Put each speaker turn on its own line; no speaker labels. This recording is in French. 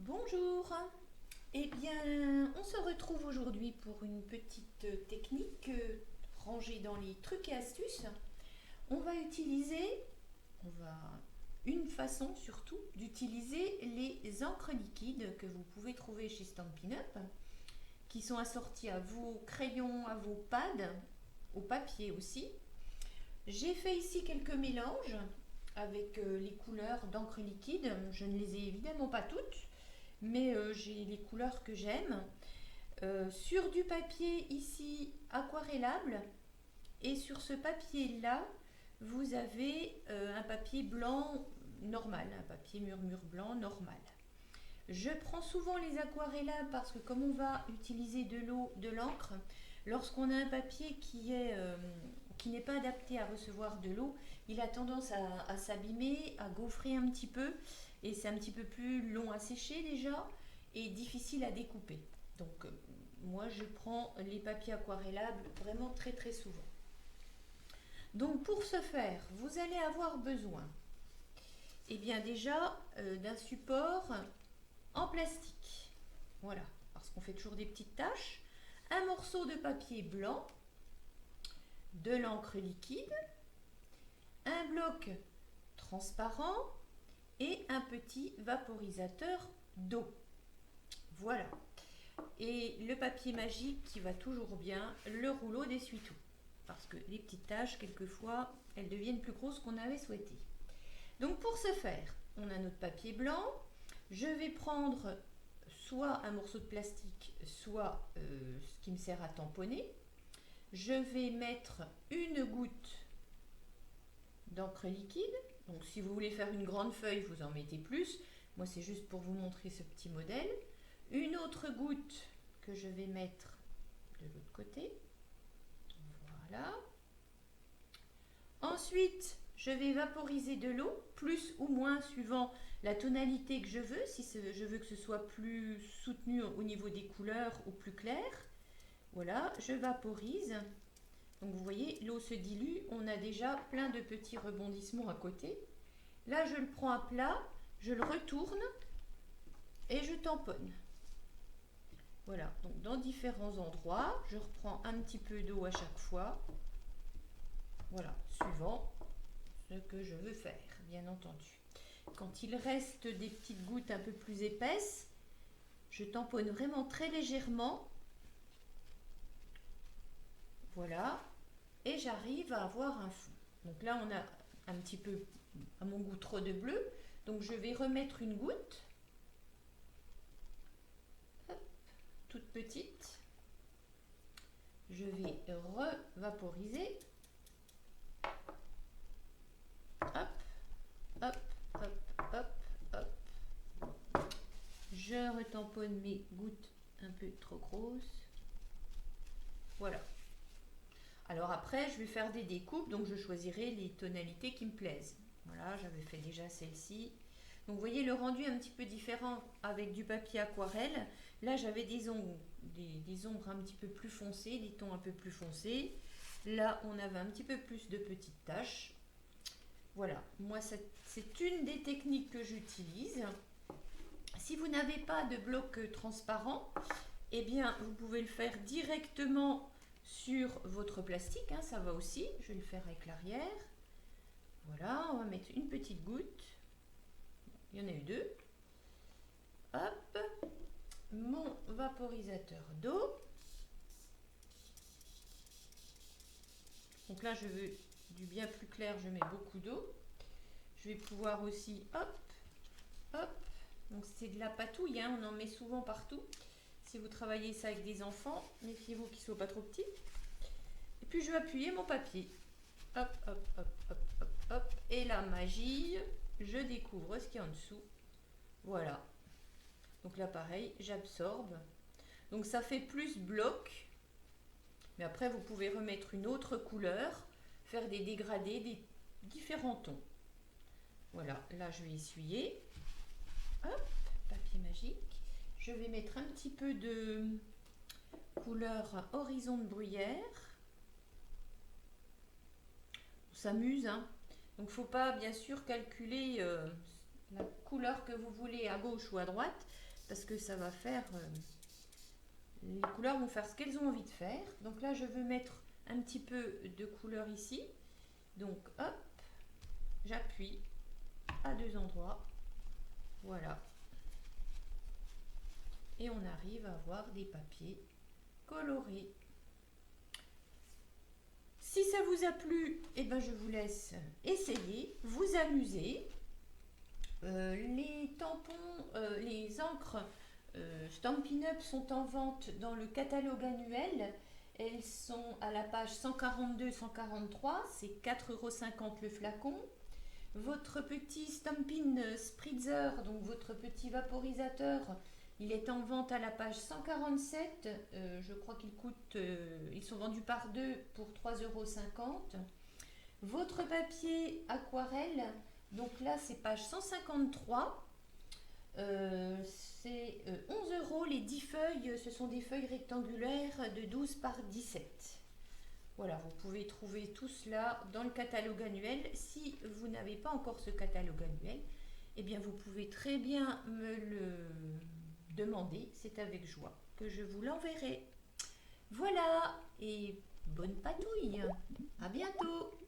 Bonjour. Eh bien, on se retrouve aujourd'hui pour une petite technique rangée dans les trucs et astuces. On va utiliser, on va une façon surtout d'utiliser les encres liquides que vous pouvez trouver chez Stampin' Up, qui sont assorties à vos crayons, à vos pads, au papier aussi. J'ai fait ici quelques mélanges avec les couleurs d'encre liquide. Je ne les ai évidemment pas toutes, mais j'ai les couleurs que j'aime. Sur du papier ici aquarellable, et sur ce papier là vous avez un papier blanc normal, un papier murmure blanc normal. Je prends souvent les aquarellables parce que comme on va utiliser de l'eau, de l'encre, lorsqu'on a un papier qui n'est pas adapté à recevoir de l'eau, il a tendance à s'abîmer, à gaufrer un petit peu, et c'est un petit peu plus long à sécher déjà et difficile à découper. Donc moi je prends les papiers aquarellables vraiment très très souvent. Donc pour ce faire, vous allez avoir besoin bien déjà d'un support en plastique. Voilà, parce qu'on fait toujours des petites taches. Un morceau de papier blanc, de l'encre liquide, un bloc transparent et un petit vaporisateur d'eau. Voilà. Et le papier magique qui va toujours bien, le rouleau d'essuie-tout. Parce que les petites taches, quelquefois, elles deviennent plus grosses qu'on avait souhaité. Donc pour ce faire, on a notre papier blanc. Je vais prendre soit un morceau de plastique, soit ce qui me sert à tamponner. Je vais mettre une goutte d'encre liquide. Donc si vous voulez faire une grande feuille, vous en mettez plus. Moi, c'est juste pour vous montrer ce petit modèle. Une autre goutte que je vais mettre de l'autre côté. Voilà. Ensuite, je vais vaporiser de l'eau, plus ou moins suivant la tonalité que je veux. Si je veux que ce soit plus soutenu au niveau des couleurs ou plus clair. Voilà, je vaporise. Donc vous voyez, l'eau se dilue. On a déjà plein de petits rebondissements à côté. Là, je le prends à plat, je le retourne et je tamponne. Voilà, donc dans différents endroits, je reprends un petit peu d'eau à chaque fois. Voilà, suivant ce que je veux faire, bien entendu. Quand il reste des petites gouttes un peu plus épaisses, je tamponne vraiment très légèrement. Voilà, et j'arrive à avoir un fond. Donc là, on a un petit peu, à mon goût, trop de bleu. Donc je vais remettre une goutte. Hop, toute petite. Je vais revaporiser. Hop, hop, hop, hop, hop. Je retamponne mes gouttes un peu trop grosses. Voilà. Alors après, je vais faire des découpes, donc je choisirai les tonalités qui me plaisent. Voilà, j'avais fait déjà celle-ci. Donc vous voyez le rendu un petit peu différent avec du papier aquarelle. Là, j'avais des ombres un petit peu plus foncées, des tons un peu plus foncés. Là, on avait un petit peu plus de petites taches. Voilà, moi, c'est une des techniques que j'utilise. Si vous n'avez pas de bloc transparent, eh bien, vous pouvez le faire directement sur votre plastique, hein, ça va aussi. Je vais le faire avec l'arrière. Voilà, on va mettre une petite goutte. Il y en a eu deux. Hop, mon vaporisateur d'eau. Donc là, je veux du bien plus clair, je mets beaucoup d'eau. Je vais pouvoir aussi, hop, hop. Donc c'est de la patouille, hein, on en met souvent partout. Si vous travaillez ça avec des enfants, méfiez-vous qu'ils ne soient pas trop petits. Et puis je vais appuyer mon papier. Hop, hop, hop, hop, hop, hop. Et la magie, je découvre ce qu'il y a en dessous. Voilà. Donc là, pareil, j'absorbe. Donc ça fait plus bloc. Mais après, vous pouvez remettre une autre couleur, faire des dégradés, des différents tons. Voilà, là, je vais essuyer. Hop, papier magique. Je vais mettre un petit peu de couleur horizon de bruyère. On s'amuse, hein. Donc, il ne faut pas, bien sûr, calculer la couleur que vous voulez à gauche ou à droite. parce que ça va faire... les couleurs vont faire ce qu'elles ont envie de faire. Donc là, je veux mettre un petit peu de couleur ici. Donc, hop, j'appuie à 2 endroits. Voilà. Et on arrive à avoir des papiers colorés. Si ça vous a plu, eh ben je vous laisse essayer, vous amuser. Les tampons, les encres Stampin' Up sont en vente dans le catalogue annuel. Elles sont à la page 142-143, c'est 4,50 € le flacon. Votre petit Stampin' Spritzer, donc votre petit vaporisateur, il est en vente à la page 147. Je crois qu'ils coûtent, ils sont vendus par deux pour 3,50 €. Votre papier aquarelle, donc là c'est page 153. C'est 11 € les 10 feuilles, ce sont des feuilles rectangulaires de 12 par 17. Voilà, vous pouvez trouver tout cela dans le catalogue annuel. Si vous n'avez pas encore ce catalogue annuel, eh bien vous pouvez très bien me le demander, c'est avec joie que je vous l'enverrai. Voilà, et bonne patouille, à bientôt.